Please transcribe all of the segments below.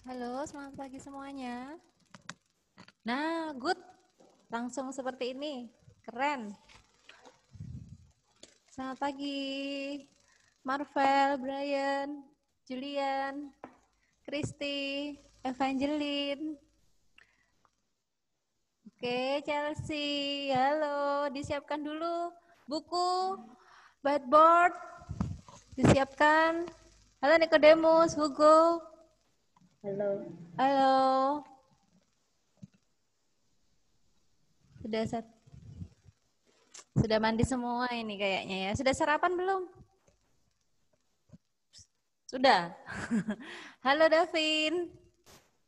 Halo, selamat pagi semuanya. Nah, good. Langsung seperti ini. Keren. Selamat pagi. Marvel, Brian, Julian, Kristi, Evangeline. Oke, Chelsea. Halo, disiapkan dulu buku, whiteboard. Disiapkan. Halo Nikodemus, Hugo. Halo. Halo. Sudah mandi semua ini kayaknya ya. Sudah sarapan belum? Sudah. Halo Davin.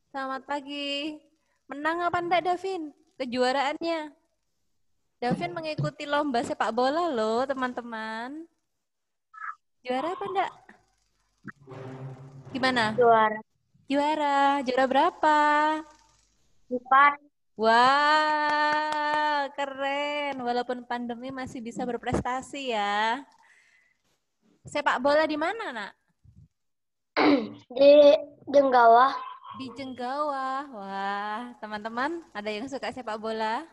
Selamat pagi. Menang apa enggak Davin? Kejuaraannya. Davin mengikuti lomba sepak bola loh, teman-teman. Juara apa enggak? Gimana? Juara Juara. Juara berapa? 4. Wah, keren. Walaupun pandemi masih bisa berprestasi ya. Sepak bola di mana, Nak? Di Jenggawah. Di Jenggawah. Wah, teman-teman, ada yang suka sepak bola?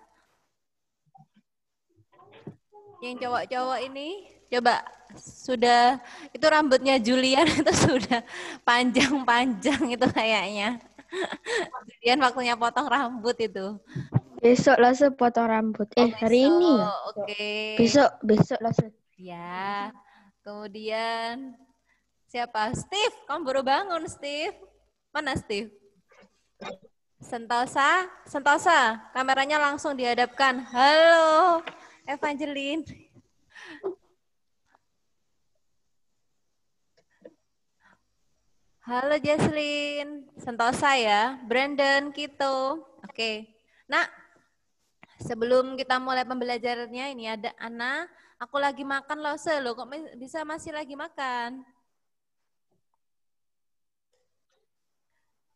Yang cowok-cowok ini, coba sudah, itu rambutnya Julian itu sudah panjang-panjang itu kayaknya. Julian waktunya potong rambut itu. Besok lah potong rambut. Oh Hari ini ya. besok, oke. Besok lah. Ya, kemudian siapa? Steve, kamu baru bangun Steve. Mana Steve? Sentosa, Sentosa, kameranya langsung dihadapkan. Halo, Evangeline. Halo Jesslyn, Sentosa ya, Brandon, Kito. Oke, nah sebelum kita mulai pembelajarannya ini ada Ana, aku lagi makan loh, lo kok bisa masih lagi makan?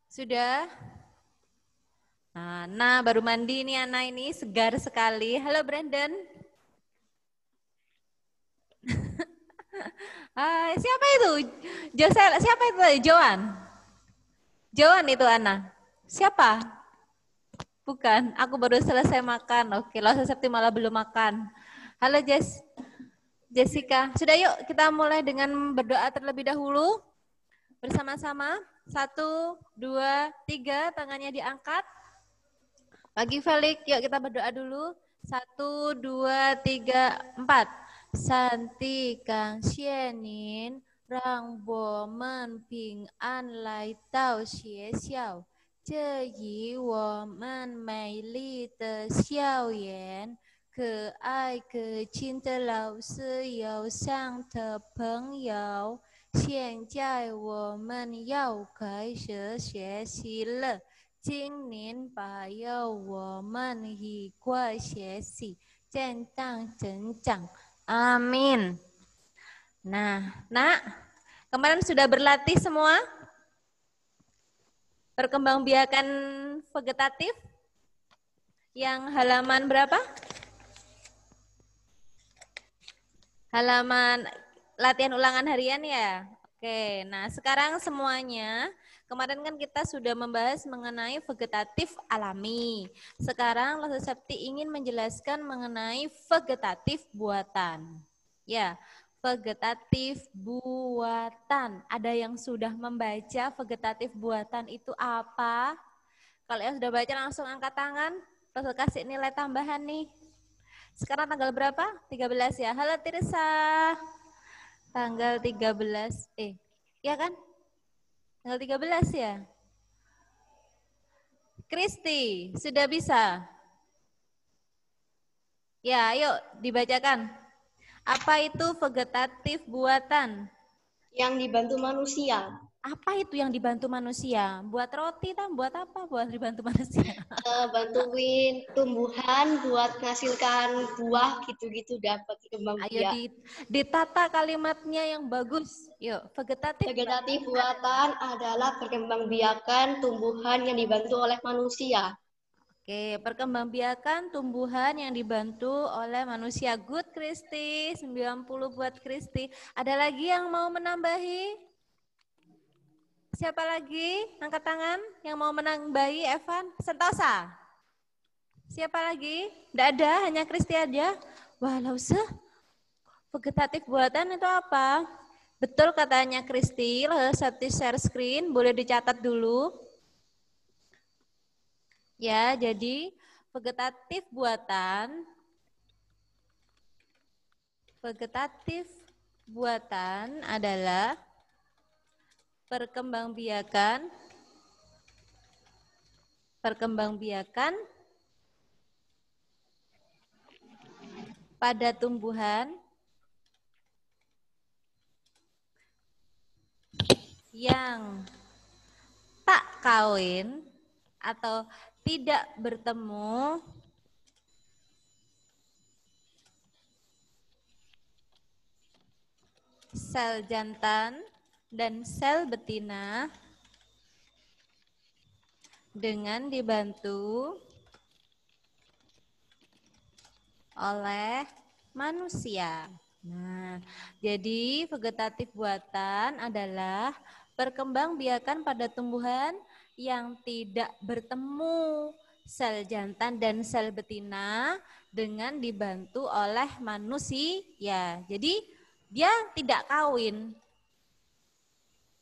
Sudah? Nah, baru mandi nih Ana ini, segar sekali. Halo Brandon. Hai, siapa itu? Siapa itu? Joan? Joan itu Ana. Siapa? Bukan, aku baru selesai makan. Oke, Losa Septi malah belum makan. Halo Jessica. Sudah yuk kita mulai dengan berdoa terlebih dahulu. Bersama-sama. 1, 2, 3, tangannya diangkat. Pagi Felix, yuk kita berdoa dulu. 1, 2, 3, 4. Santi Kang Xienin, Rang Bo Men Ping An Lai Tao Xie Xiao. 这以我们美丽的校园，可爱可亲的老师，友善的朋友。现在我们要开始学习了。今年保佑我们愉快学习，健康成长。Amin. Nah, Nak, kemarin sudah berlatih semua? Perkembangbiakan vegetatif? Yang halaman berapa? Halaman latihan ulangan harian ya? Oke, nah sekarang semuanya, kemarin kan kita sudah membahas mengenai vegetatif alami. Sekarang Losa Septi ingin menjelaskan mengenai vegetatif buatan. Ya, vegetatif buatan. Ada yang sudah membaca vegetatif buatan itu apa? Kalau yang sudah baca langsung angkat tangan, terus kasih nilai tambahan nih. Sekarang tanggal berapa? 13 ya. Halo Tirsa. Tanggal 13. Iya kan? Tanggal 13 ya. Kristi, sudah bisa? Ya, ayo dibacakan. Apa itu vegetatif buatan? Yang dibantu manusia. Apa itu yang dibantu manusia? Buat roti, buat apa? Buat dibantu manusia. Bantuin tumbuhan buat menghasilkan buah gitu-gitu dapat kembang Ayo biak. ditata kalimatnya yang bagus. Yuk, vegetatif. Vegetatif buatan adalah perkembangbiakan tumbuhan yang dibantu oleh manusia. Oke, perkembangbiakan tumbuhan yang dibantu oleh manusia. Good Kristi, 90 buat Kristi. Ada lagi yang mau menambahi? Siapa lagi? Angkat tangan yang mau menang bayi, Evan. Sentosa. Siapa lagi? Tidak ada, hanya Kristi aja. Wah, Lause, vegetatif buatan itu apa? Betul katanya Kristi, Lause share screen, boleh dicatat dulu. Ya, jadi vegetatif buatan adalah perkembangbiakan pada tumbuhan yang tak kawin atau tidak bertemu sel jantan dan sel betina dengan dibantu oleh manusia. Nah, jadi vegetatif buatan adalah perkembangbiakan pada tumbuhan yang tidak bertemu sel jantan dan sel betina dengan dibantu oleh manusia. Jadi dia tidak kawin.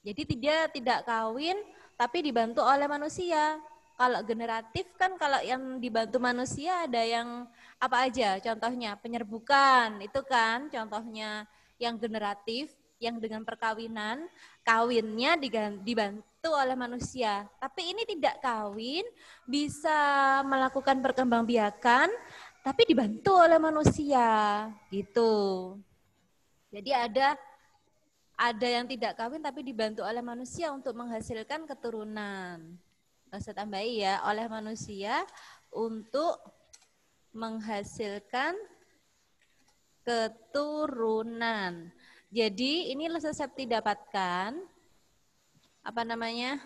Jadi dia tidak kawin tapi dibantu oleh manusia. Kalau generatif kan kalau yang dibantu manusia ada yang apa aja? Contohnya penyerbukan, itu kan contohnya yang generatif, yang dengan perkawinan, kawinnya dibantu oleh manusia. Tapi ini tidak kawin, bisa melakukan perkembangbiakan, tapi dibantu oleh manusia, gitu. Jadi ada yang tidak kawin tapi dibantu oleh manusia untuk menghasilkan keturunan. Saya tambahi ya, oleh manusia untuk menghasilkan keturunan. Jadi ini Septi dapatkan apa namanya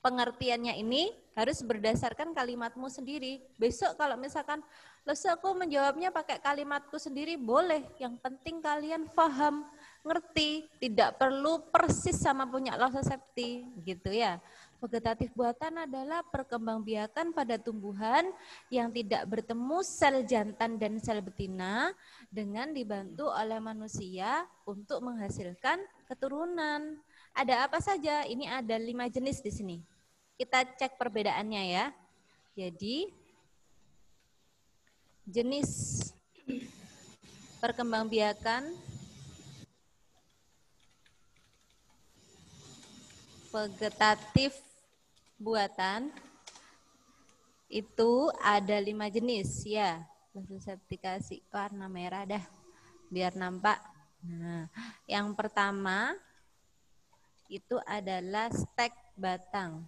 pengertiannya ini harus berdasarkan kalimatmu sendiri. Besok kalau misalkan aku menjawabnya pakai kalimatku sendiri boleh. Yang penting kalian paham, ngerti, tidak perlu persis sama punya Septi, gitu ya. Vegetatif buatan adalah perkembangbiakan pada tumbuhan yang tidak bertemu sel jantan dan sel betina dengan dibantu oleh manusia untuk menghasilkan keturunan. Ada apa saja? Ini ada 5 jenis di sini. Kita cek perbedaannya ya. Jadi jenis perkembangbiakan vegetatif buatan itu ada 5 jenis ya. Saya kasih warna merah dah biar nampak. Nah, yang pertama itu adalah stek batang.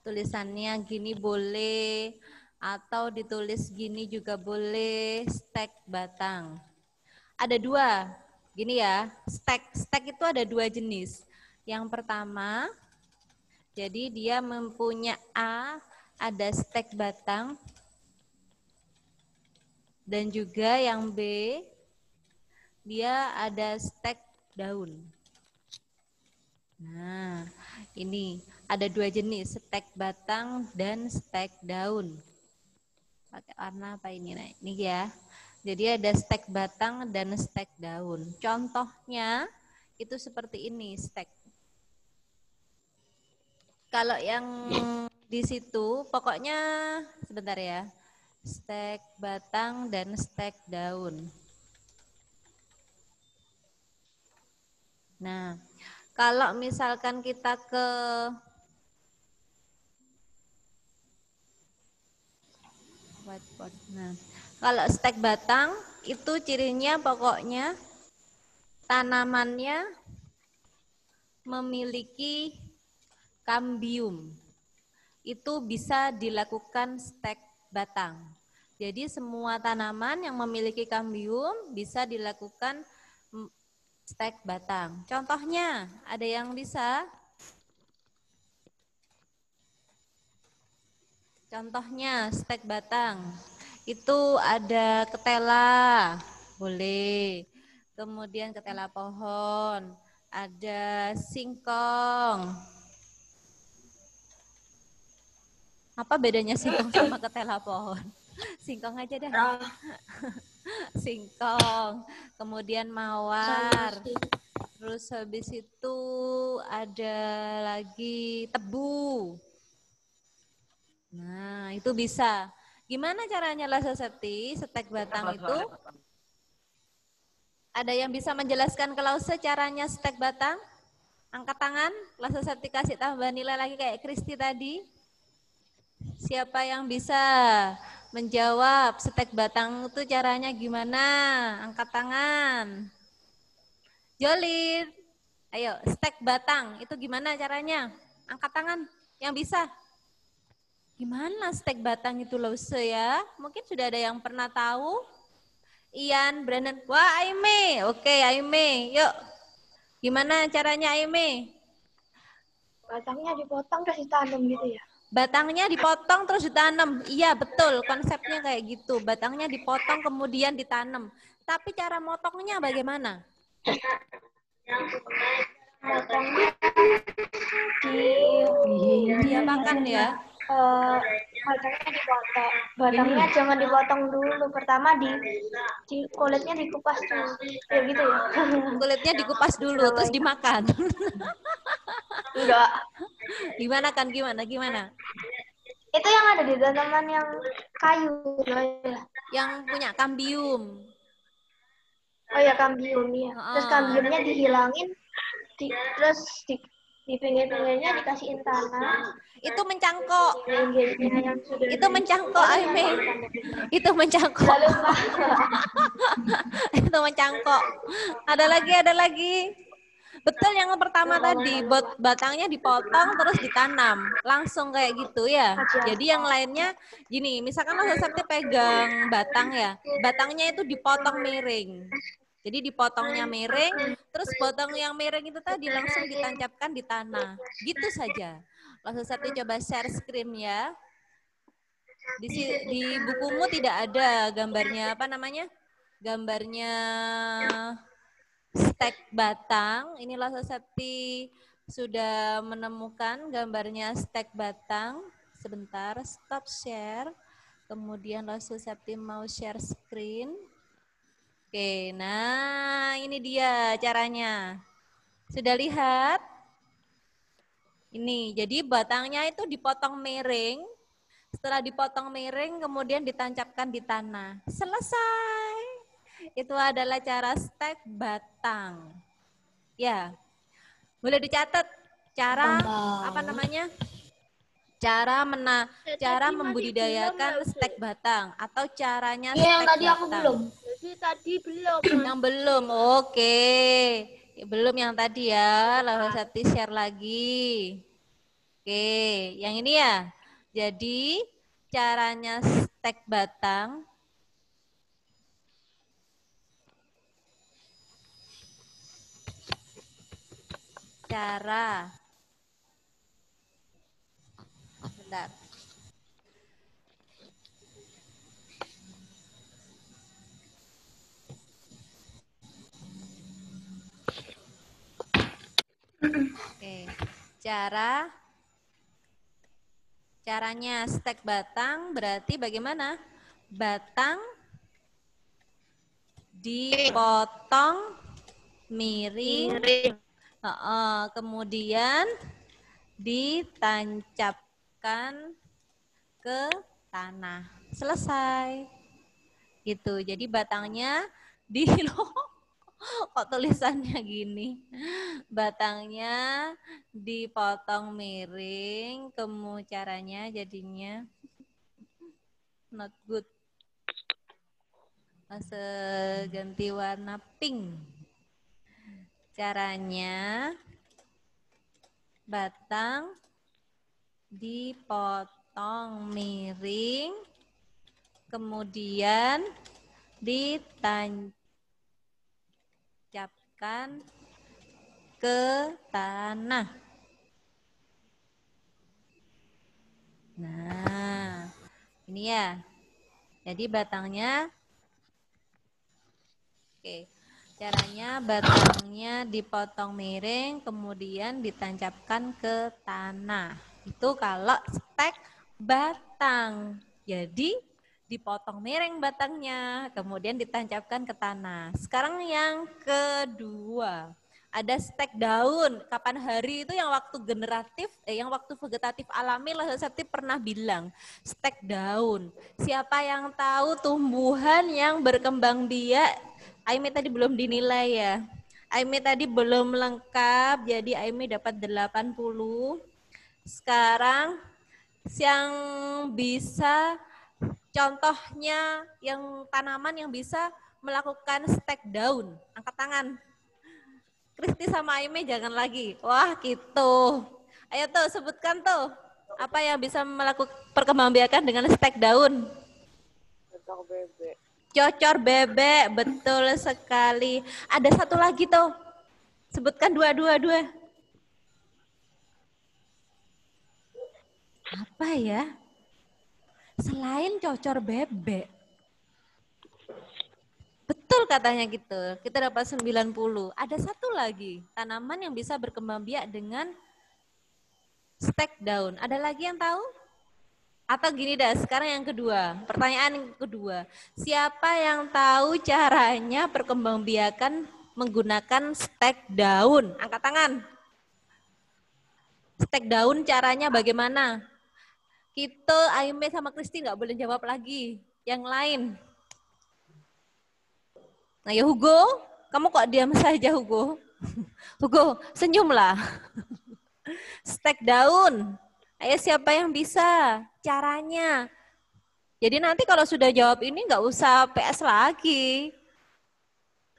Tulisannya gini boleh atau ditulis gini juga boleh, stek batang. Ada 2, gini ya, stek itu ada 2 jenis. Yang pertama, jadi dia mempunyai ada stek batang, dan juga yang B, dia ada stek daun. Nah, ini ada 2 jenis, stek batang dan stek daun. Pakai warna apa ini? Nah, ini ya. Jadi ada stek batang dan stek daun. Contohnya itu seperti ini, stek. Kalau yang di situ pokoknya sebentar ya. Stek batang dan stek daun. Nah, kalau misalkan kita ke whiteboard. Nah, kalau stek batang itu cirinya pokoknya tanamannya memiliki kambium. Itu bisa dilakukan stek batang. Jadi semua tanaman yang memiliki kambium bisa dilakukan stek batang. Contohnya, ada yang bisa? Contohnya stek batang. Itu ada ketela, boleh. kemudian ketela pohon, ada singkong. Apa bedanya singkong sama ketela pohon? Singkong aja dah. Singkong, kemudian mawar. Terus habis itu ada lagi tebu. Nah, itu bisa. Gimana caranya Lasa Septi, stek batang itu? Ada yang bisa menjelaskan kalau caranya stek batang? Angkat tangan, Lasa Septi kasih tambah nilai lagi kayak Kristi tadi. Siapa yang bisa menjawab stek batang itu caranya gimana? Angkat tangan. Jolin, ayo stek batang itu gimana caranya? Angkat tangan yang bisa. Gimana stek batang itu Lause ya? Mungkin sudah ada yang pernah tahu. Ian, Brandon, wah Aime, oke Aime, yuk. Gimana caranya Aime? Batangnya dipotong terus ditanam gitu ya? Batangnya dipotong terus ditanam. Iya betul, konsepnya kayak gitu. Batangnya dipotong kemudian ditanam. Tapi cara motongnya bagaimana? Batangnya diapakan ya? Batangnya dipotong. Batangnya jangan dipotong dulu. Pertama di kulitnya dikupas dulu. Ya gitu ya. Kulitnya dikupas dulu terus dimakan. Enggak. Gimana kan gimana? Itu yang ada di tanaman yang kayu ya. Yang punya kambium. Oh ya kambium ya. Terus kambiumnya dihilangin, terus di pinggir-pinggirnya dikasihin tanah. Itu mencangkok. Itu mencangkok, Aime. Itu mencangkok. Itu mencangkok. Ada lagi. Betul yang pertama tadi, batangnya dipotong terus ditanam. Langsung kayak gitu ya. Jadi yang lainnya gini, misalkan lo Septi pegang batang ya. Batangnya itu dipotong miring. Jadi dipotongnya miring, terus potong yang miring itu tadi langsung ditancapkan di tanah. Gitu saja. Langsung Septi coba share screen ya. Di bukumu tidak ada gambarnya apa namanya? Gambarnya stek batang. Ini Langsung Septi sudah menemukan gambarnya stek batang. Sebentar, stop share. Kemudian Langsung Septi mau share screen. Oke, nah ini dia caranya. Sudah lihat? Ini, jadi batangnya itu dipotong miring. Setelah dipotong miring, kemudian ditancapkan di tanah. Selesai. Itu adalah cara stek batang. Ya, boleh dicatat cara apa namanya? Cara membudidayakan stek batang atau caranya stek yang tadi batang. aku belum. Tadi belum. Yang belum, oke. Belum yang tadi ya, lalu Septi share lagi. Oke, yang ini ya. Jadi caranya stek batang. Bentar. Oke, caranya stek batang berarti bagaimana? Batang dipotong miring, kemudian ditancapkan ke tanah. Selesai. Gitu. Jadi batangnya kok tulisannya gini. Batangnya dipotong miring, kemudian caranya jadinya not good. Ganti warna pink. Caranya batang dipotong miring, kemudian ditancapkan ke tanah. Nah, ini ya. Jadi batangnya, oke. Caranya batangnya dipotong miring, kemudian ditancapkan ke tanah. Itu kalau stek batang. Jadi dipotong miring batangnya, kemudian ditancapkan ke tanah. Sekarang yang kedua, ada stek daun. Kapan hari itu yang waktu generatif, yang waktu vegetatif alami, lah Septi pernah bilang stek daun. Siapa yang tahu tumbuhan yang berkembang biak? Aimi tadi belum dinilai ya. Aimi tadi belum lengkap, jadi Aimi dapat 80. Sekarang yang bisa contohnya yang tanaman yang bisa melakukan stek daun. Angkat tangan. Kristi sama Aimi jangan lagi. Wah gitu. Ayo tuh sebutkan tuh. Apa yang bisa melakukan perkembangbiakan dengan stek daun? Cocor bebek. Cocor bebek, betul sekali. Ada satu lagi tuh. Sebutkan dua. Apa ya? Selain cocor bebek. Betul katanya gitu. Kita dapat 90. Ada satu lagi. Tanaman yang bisa berkembang biak dengan stek daun. Ada lagi yang tahu? Atau gini dah, sekarang yang kedua. Pertanyaan yang kedua. Siapa yang tahu caranya perkembangbiakan menggunakan stek daun? Angkat tangan. Stek daun caranya bagaimana? Kita, Aime sama Kristi nggak boleh jawab lagi. Yang lain. Nah ya Hugo, kamu kok diam saja Hugo? Hugo, senyumlah. Stek daun. Ayo siapa yang bisa? Caranya. Jadi nanti kalau sudah jawab ini nggak usah PS lagi.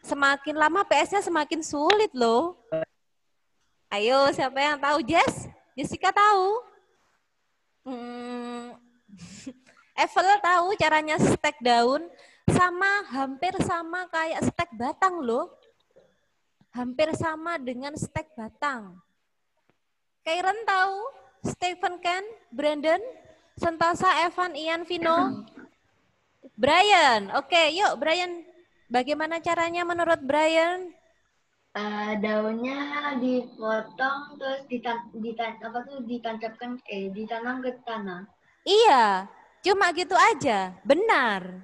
Semakin lama PS-nya semakin sulit loh. Ayo siapa yang tahu? Jessica tahu? Evel tahu caranya stek daun? Hampir sama kayak stek batang loh. Hampir sama dengan stek batang. Kairan tahu? Stephen Ken, Brandon, Sentosa, Evan, Ian, Vino, Brian. Oke, yuk Brian. Bagaimana caranya menurut Brian? Daunnya dipotong terus ditanam ke tanah. Iya, cuma gitu aja. Benar.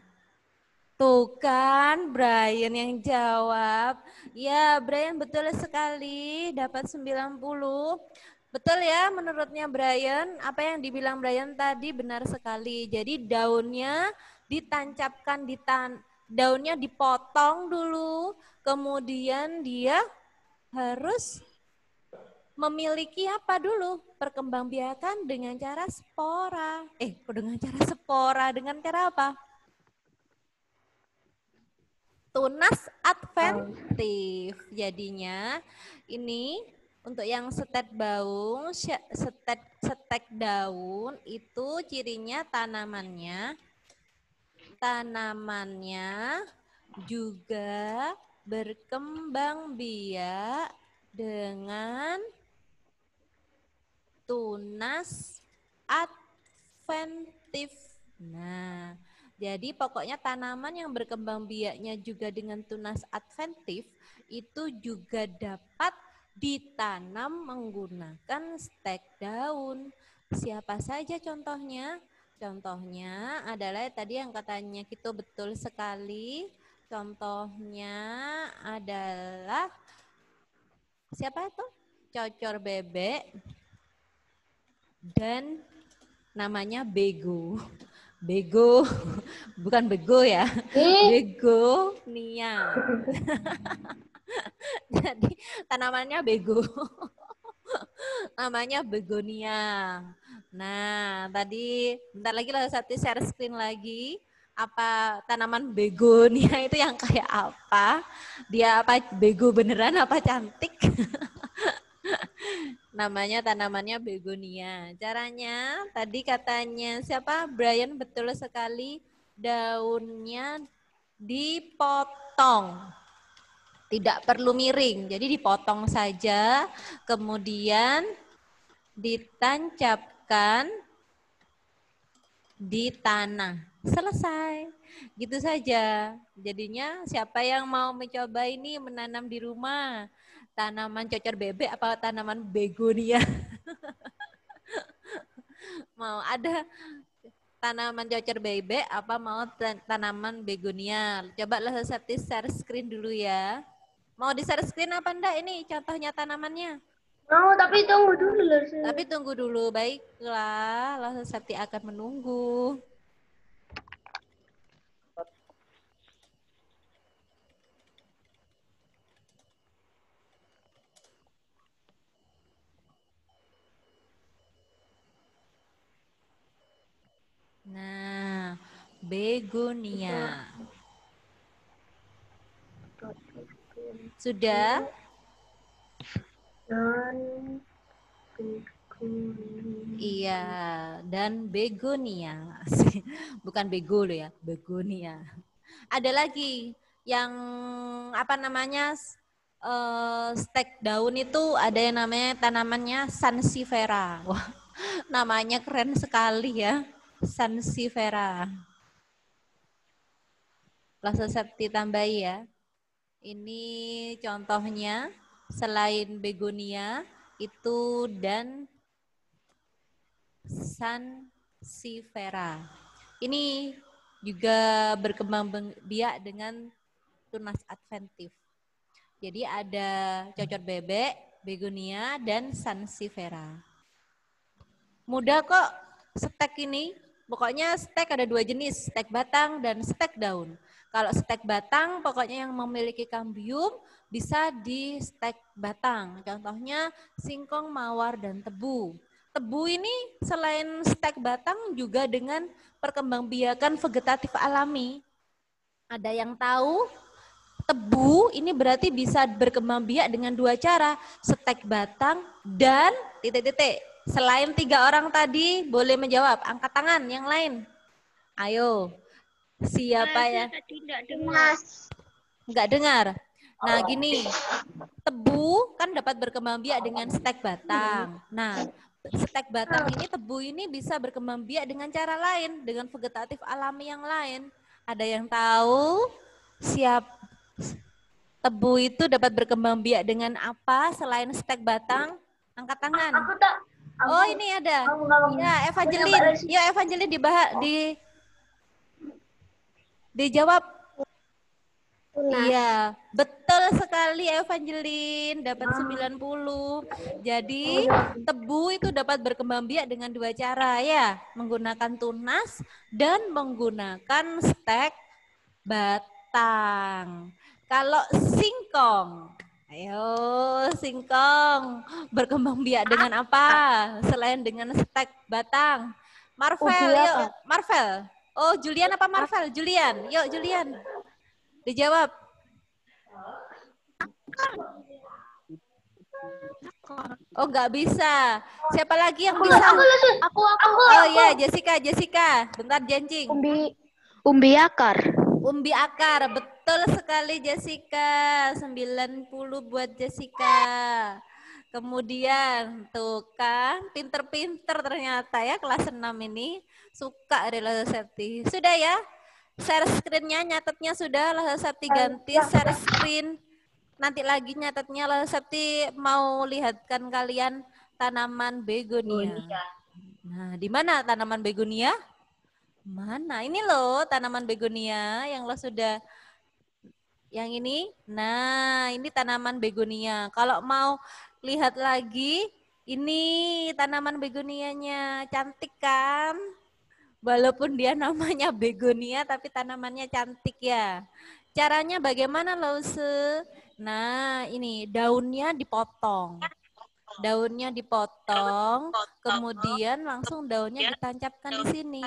Tuh kan Brian yang jawab. Ya, Brian betul sekali, dapat 90. Betul ya menurutnya Brian, apa yang dibilang Brian tadi benar sekali. Jadi daunnya ditancapkan daunnya dipotong dulu, kemudian dia harus memiliki apa dulu? Perkembangbiakan dengan cara spora. Dengan cara spora, dengan cara apa? Tunas adventif. Jadinya ini untuk yang stek daun itu cirinya tanamannya juga berkembang biak dengan tunas adventif. Nah, jadi pokoknya tanaman yang berkembang biaknya juga dengan tunas adventif itu juga dapat ditanam menggunakan stek daun. Siapa saja contohnya? Contohnya adalah tadi yang katanya kita betul sekali. Contohnya adalah siapa itu? Cocor bebek dan namanya bego. Bego, bukan bego ya. Begonia. Jadi tanamannya bego. Namanya begonia. Nah, tadi bentar lagi lah satu share screen lagi. Apa tanaman begonia itu yang kayak apa? Dia apa bego beneran apa cantik? Namanya tanamannya begonia. Caranya tadi katanya siapa? Brian betul sekali. Daunnya dipotong. Tidak perlu miring. Jadi dipotong saja. Kemudian ditancapkan di tanah. Selesai. Gitu saja. Jadinya siapa yang mau mencoba ini menanam di rumah tanaman cocor bebek apa tanaman begonia? Mau ada tanaman cocor bebek apa mau tanaman begonia? Coba lah Septi share screen dulu ya. Mau di share screen apa enggak ini contohnya tanamannya? Mau, tapi tunggu dulu loh. Tapi tunggu dulu, baiklah. Lah Septi akan menunggu. Nah, begonia. Sudah? Dan Iya, dan begonia. Bukan bego loh ya, begonia. Ada lagi yang apa namanya stek daun itu ada yang namanya tanamannya sansevieria. Wah, namanya keren sekali ya, sansevieria. Langsung Septi tambahi ya. Ini contohnya selain begonia itu dan sansevieria. Ini juga berkembang biak dengan tunas adventif. Jadi ada cocor bebek, begonia, dan sansevieria. Mudah kok stek ini. Pokoknya stek ada dua jenis, stek batang dan stek daun. Kalau stek batang pokoknya yang memiliki kambium bisa di stek batang. Contohnya singkong, mawar, dan tebu. Tebu ini selain stek batang juga dengan perkembangbiakan vegetatif alami. Ada yang tahu? Tebu ini berarti bisa berkembang biak dengan dua cara, stek batang dan titik-titik. Selain 3 orang tadi boleh menjawab, angkat tangan yang lain. Ayo, siapa ya? Enggak dengar. Nah gini, tebu kan dapat berkembang biak dengan stek batang. Nah, stek batang ini, tebu ini bisa berkembang biak dengan cara lain, dengan vegetatif alami yang lain. Ada yang tahu? Siap. Tebu itu dapat berkembang biak dengan apa selain stek batang? Angkat tangan. aku tak. Oh ini ada. Ya Evangeline. Yuk Evangeline dijawab. Iya, betul sekali Evangeline, dapat 90. Jadi tebu itu dapat berkembang biak dengan dua cara ya, menggunakan tunas dan menggunakan stek batang. Kalau singkong, ayo singkong berkembang biak dengan apa? Selain dengan stek batang. Marvel, yuk Marvel. Oh Julian apa Marvel? Julian, yuk Julian. Dijawab. Oh nggak bisa. Siapa lagi yang bisa? Aku. Oh ya Jessica. Bentar Jenjing. Umbi akar. Umbi akar, betul sekali Jessica. 90 buat Jessica. Kemudian tuh kan pinter-pinter ternyata ya kelas 6 ini. Suka Rela Septi. Sudah ya? Share screen-nya nyatetnya sudah. Lah Septi ganti share screen. Nanti lagi nyatetnya lah Septi mau lihatkan kalian tanaman begonia. Nah, di mana tanaman begonia? Mana? Ini loh tanaman begonia yang lo sudah yang ini. Nah, ini tanaman begonia. Kalau mau lihat lagi, ini tanaman begonianya. Cantik kan? Walaupun dia namanya begonia tapi tanamannya cantik ya. Caranya bagaimana Lause? Nah, ini daunnya dipotong. Daunnya dipotong, kemudian langsung daunnya ditancapkan di sini.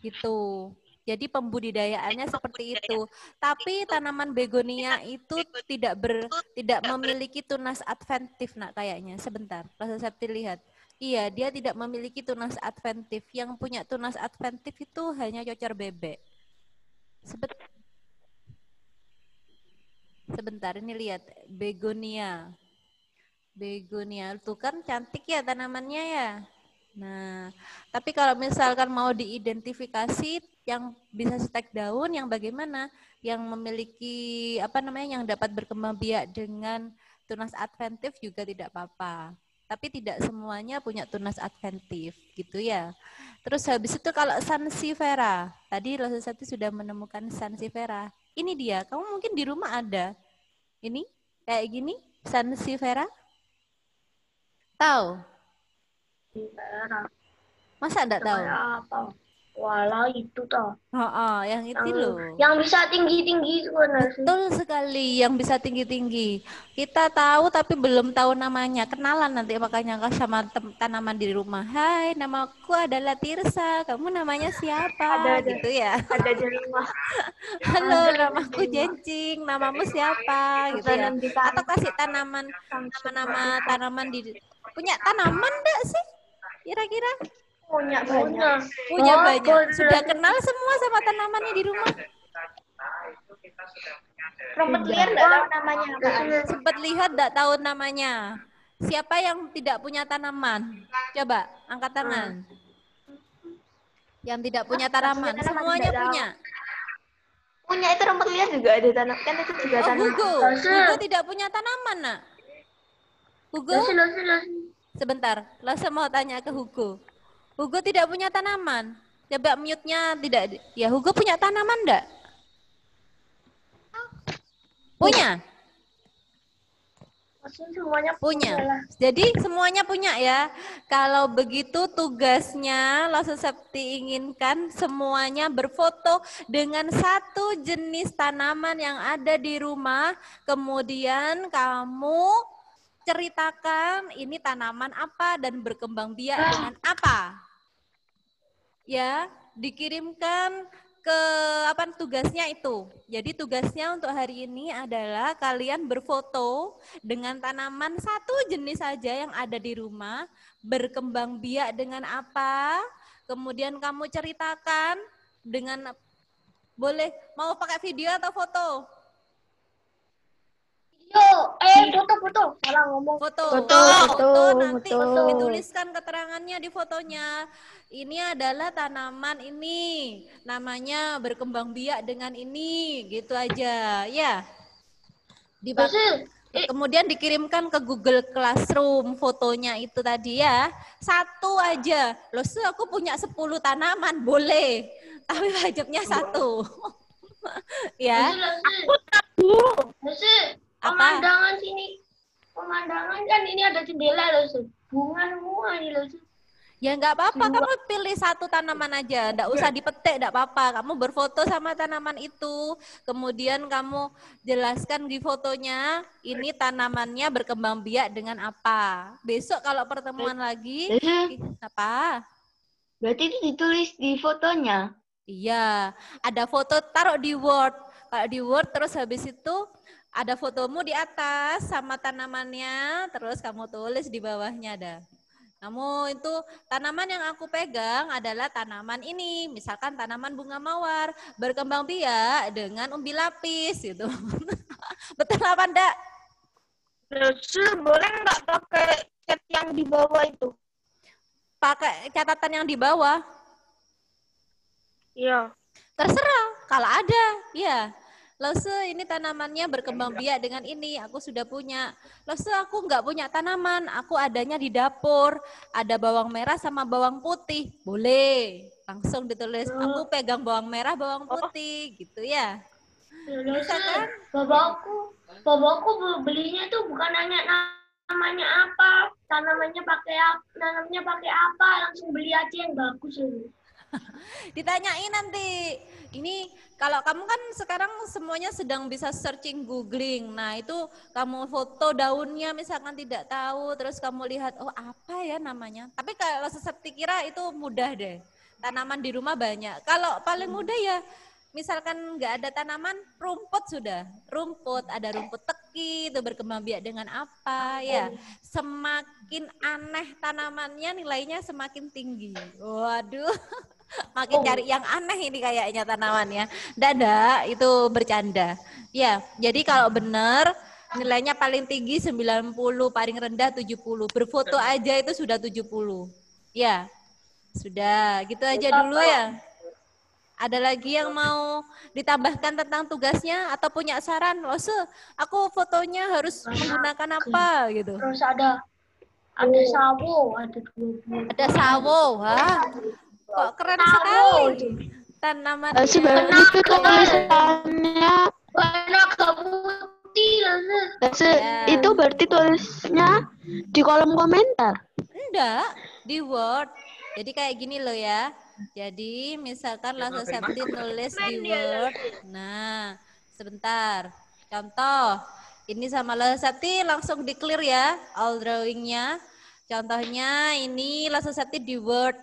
Gitu. Jadi pembudidayaannya seperti itu. Tapi tanaman begonia itu tidak memiliki tunas adventif nak kayaknya. Sebentar, Rasa Septi lihat. Iya, dia tidak memiliki tunas adventif. Yang punya tunas adventif itu hanya cocor bebek. Sebentar, ini lihat begonia. Begonia, tuh kan cantik ya tanamannya ya. Nah, tapi kalau misalkan mau diidentifikasi yang bisa stek daun, yang bagaimana? Yang memiliki apa namanya, yang dapat berkembang biak dengan tunas adventif juga tidak apa-apa. Tapi tidak semuanya punya tunas adventif, gitu ya. Terus habis itu kalau sansevieria, tadi Lososati sudah menemukan sansevieria. Ini dia, kamu mungkin di rumah ada. Ini kayak gini, sansevieria. Tahu? Merah. Masa enggak tahu? Namanya apa? Walah itu toh. Oh, yang itu loh. Yang bisa tinggi-tinggi itu kan sih. Betul sekali, yang bisa tinggi-tinggi. Kita tahu tapi belum tahu namanya. Kenalan nanti makanya sama tanaman di rumah. Hai, namaku adalah Tirsa. Kamu namanya siapa? Ada. Gitu ya. Ada di rumah. Halo, namaku Jencing. Namamu siapa? Gitu ya. Atau kasih tanaman, nama-nama tanaman di. Punya tanaman enggak sih? Kira-kira? Punya banyak. Punya banyak. Sudah kenal semua sama tanamannya di rumah? Rumput liar nggak tahu namanya apa. Sempat lihat enggak tahu namanya. Siapa yang tidak punya tanaman? Coba angkat tangan. Yang tidak punya tanaman, semuanya punya. Punya itu rumput liar juga ada tanam. Kan itu juga Oh, tanaman. Hugo tidak punya tanaman, Nak. Hugo? Losi. Sebentar, Lasa mau tanya ke Hugo. Hugo tidak punya tanaman. Coba mute-nya tidak. Ya, Hugo punya tanaman enggak? Punya? Semuanya Punya. lah. Jadi semuanya punya ya. Kalau begitu tugasnya Lososepti inginkan semuanya berfoto dengan satu jenis tanaman yang ada di rumah. Kemudian kamu ceritakan ini tanaman apa dan berkembang biak dengan apa. Ya, dikirimkan ke apa tugasnya itu. Jadi tugasnya untuk hari ini adalah kalian berfoto dengan tanaman satu jenis saja yang ada di rumah, berkembang biak dengan apa, kemudian kamu ceritakan dengan boleh mau pakai video atau foto? Foto. Salah ngomong. Foto nanti foto. dituliskan keterangannya di fotonya. Ini adalah tanaman ini, namanya berkembang biak dengan ini, gitu aja, ya. Kemudian dikirimkan ke Google Classroom fotonya itu tadi ya. Satu aja. Loh, aku punya 10 tanaman, boleh. Tapi wajibnya satu. Ya. Aku tahu. Apa? Pemandangan kan ini ada jendela loh, bunga semua ini loh. Ya nggak apa-apa, kamu pilih satu tanaman aja, nggak usah dipetik, nggak apa-apa. Kamu berfoto sama tanaman itu, kemudian kamu jelaskan di fotonya, ini tanamannya berkembang biak dengan apa. Besok kalau pertemuan lagi, apa? Berarti itu ditulis di fotonya? Iya, ada foto taruh di Word. Kalau di Word terus habis itu ada fotomu di atas sama tanamannya, terus kamu tulis di bawahnya ada. Kamu itu tanaman yang aku pegang adalah tanaman ini, misalkan tanaman bunga mawar, berkembang biak dengan umbi lapis gitu. Betul apa enggak? Boleh nggak pakai cat yang di bawah itu? Pakai catatan yang di bawah? Iya. Terserah, kalau ada, ya. Lose ini tanamannya berkembang biak dengan ini, aku sudah punya. Lose aku nggak punya tanaman, aku adanya di dapur. Ada bawang merah sama bawang putih, boleh. Langsung ditulis, aku pegang bawang merah, bawang putih, gitu ya. Bisa kan? Bapakku belinya tuh bukan nanya namanya apa, tanamannya pakai apa, langsung beli aja yang bagus ini. Ditanyain nanti. Ini kalau kamu kan sekarang semuanya sedang bisa searching googling. Nah, itu kamu foto daunnya misalkan tidak tahu, terus kamu lihat oh apa ya namanya. Tapi kalau Sesepti kira itu mudah deh. Tanaman di rumah banyak. Kalau paling mudah ya misalkan nggak ada tanaman, rumput sudah. Rumput, ada rumput teki, itu berkembang biak dengan apa ya. Semakin aneh tanamannya nilainya semakin tinggi. Waduh. Makin cari yang aneh ini kayaknya tanamannya. Dada itu bercanda. Ya, jadi kalau benar nilainya paling tinggi 90, paling rendah 70. Berfoto aja itu sudah 70. Ya, sudah. Gitu aja dulu ya. Ada lagi yang mau ditambahkan tentang tugasnya atau punya saran? Lose, aku fotonya harus menggunakan apa gitu. Terus ada sawo, ada 20. Ada sawo, wah, kok keren sekali. Tanaman Sebenarnya itu tulisannya warna putih lah. itu berarti tulisnya di kolom komentar. enggak di Word. Jadi kayak gini loh ya. Jadi misalkan Lasa Septi nulis di Word. Nah, sebentar. Contoh, ini sama Lasa Septi langsung di clear ya, all drawingnya. Contohnya ini Lasa Septi di Word.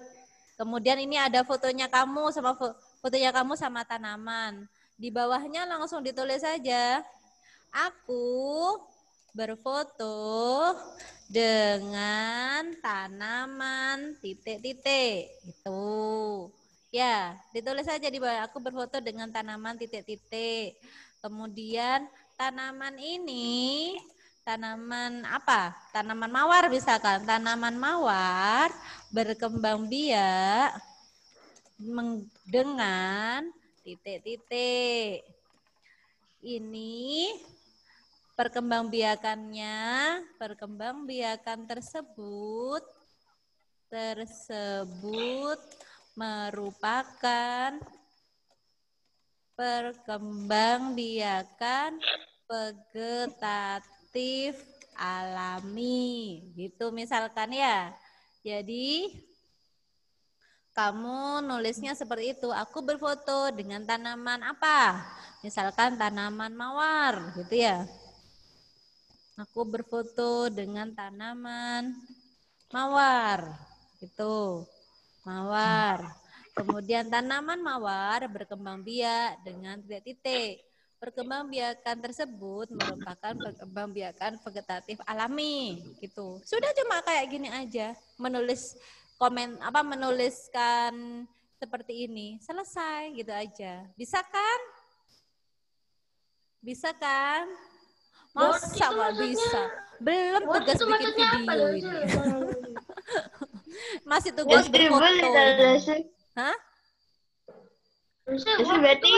Kemudian ini ada fotonya kamu sama fotonya kamu sama tanaman. Di bawahnya langsung ditulis saja. Aku berfoto dengan tanaman titik-titik. Itu. Ya, ditulis saja di bawah. Aku berfoto dengan tanaman titik-titik. Kemudian tanaman ini, tanaman apa? Tanaman mawar misalkan. Tanaman mawar berkembang biak dengan titik-titik. Ini perkembangbiakan tersebut merupakan perkembangbiakan vegetatif alami gitu misalkan ya. Jadi kamu nulisnya seperti itu. Aku berfoto dengan tanaman apa? Misalkan tanaman mawar gitu ya. Aku berfoto dengan tanaman mawar. Itu. Mawar. Kemudian tanaman mawar berkembang biak dengan titik-titik. Perkembangbiakan tersebut merupakan perkembangbiakan vegetatif alami gitu. Sudah cuma kayak gini aja, menuliskan seperti ini. Selesai gitu aja. Bisa kan? Bisa kan? Masa nggak bisa? Belum tugas bikin video ini. Masih tugas berfoto ini. Hah? Berarti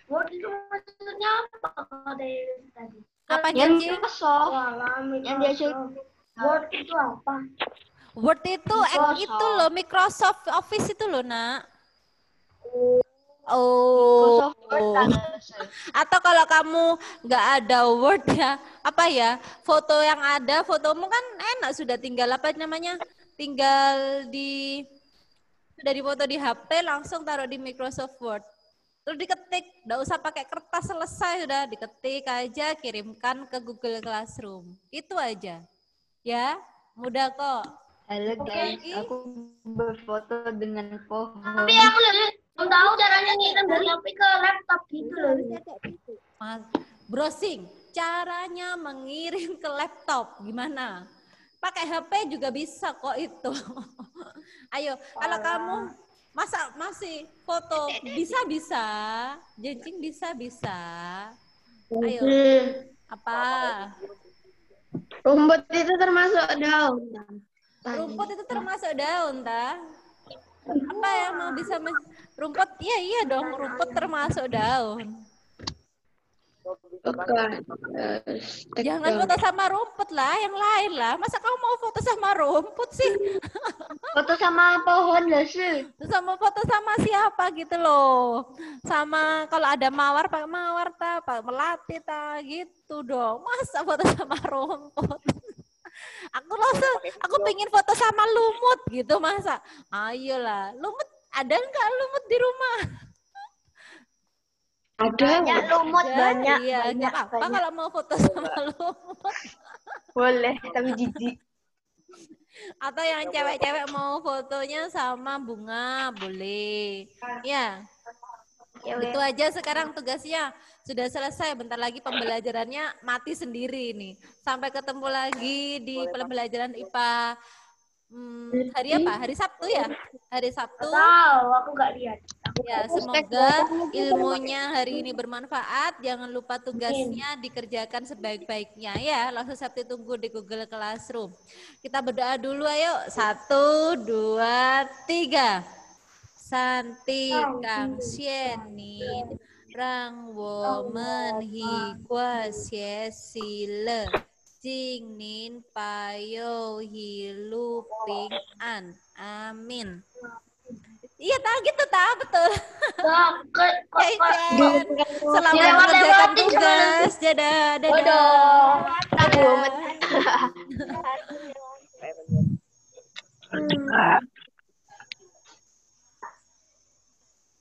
Word itu maksudnya apa tadi? Apa yang janji? Microsoft yang diajar Word itu apa? Word itu itu loh Microsoft Office itu loh, Nak. Oh. Microsoft Word. Atau kalau kamu nggak ada Word ya, apa ya? Foto yang ada, fotomu kan enak sudah tinggal apa namanya? Tinggal sudah difoto di HP langsung taruh di Microsoft Word. Terus diketik, nggak usah pakai kertas, selesai sudah diketik aja, kirimkan ke Google Classroom. Itu aja. Ya, mudah kok. Halo guys, aku berfoto dengan pohon. Tapi aku belum tahu caranya ngirim dari HP ke laptop gitu loh. Mas, browsing, caranya mengirim ke laptop gimana? Pakai HP juga bisa kok itu. Ayo, kalau kamu masih foto bisa, Jencing bisa. Ayo, apa? Rumput itu termasuk daun. Rumput itu termasuk daun, ta? Apa yang mau bisa rumput? Iya dong, rumput termasuk daun. Jangan foto sama rumput lah, yang lain lah. Masa kamu mau foto sama rumput sih? Foto sama pohon lah sih. Sama foto sama siapa gitu loh. Sama kalau ada mawar pakai mawar ta, pakai melati ta gitu dong. Masa foto sama rumput? Aku pengen foto sama lumut gitu masa. Ayolah, lumut ada nggak lumut di rumah? Ada lumut banyak. Iya, nggak apa kalau mau foto sama lumut. Boleh, tapi jijik. Atau yang cewek-cewek mau fotonya sama bunga, boleh. Ya, itu aja sekarang tugasnya. Sudah selesai, bentar lagi pembelajarannya mati sendiri nih. Sampai ketemu lagi di pembelajaran IPA Hari apa? Hari Sabtu ya? Hari Sabtu. Tahu, aku nggak lihat. Ya, semoga ilmunya hari ini bermanfaat. Jangan lupa tugasnya dikerjakan sebaik-baiknya ya. Langsung Sabtu tunggu di Google Classroom. Kita berdoa dulu ayo. 1, 2, 3. Santi Kang Sienin Rang Wo Men Hi Kwa Xie Si Le Jing Nin Payo Hi Lu Ping An. Amin. Iya, gitu betul. Selamat mengerjakan tugas. Dadah.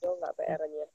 Enggak PR-nya.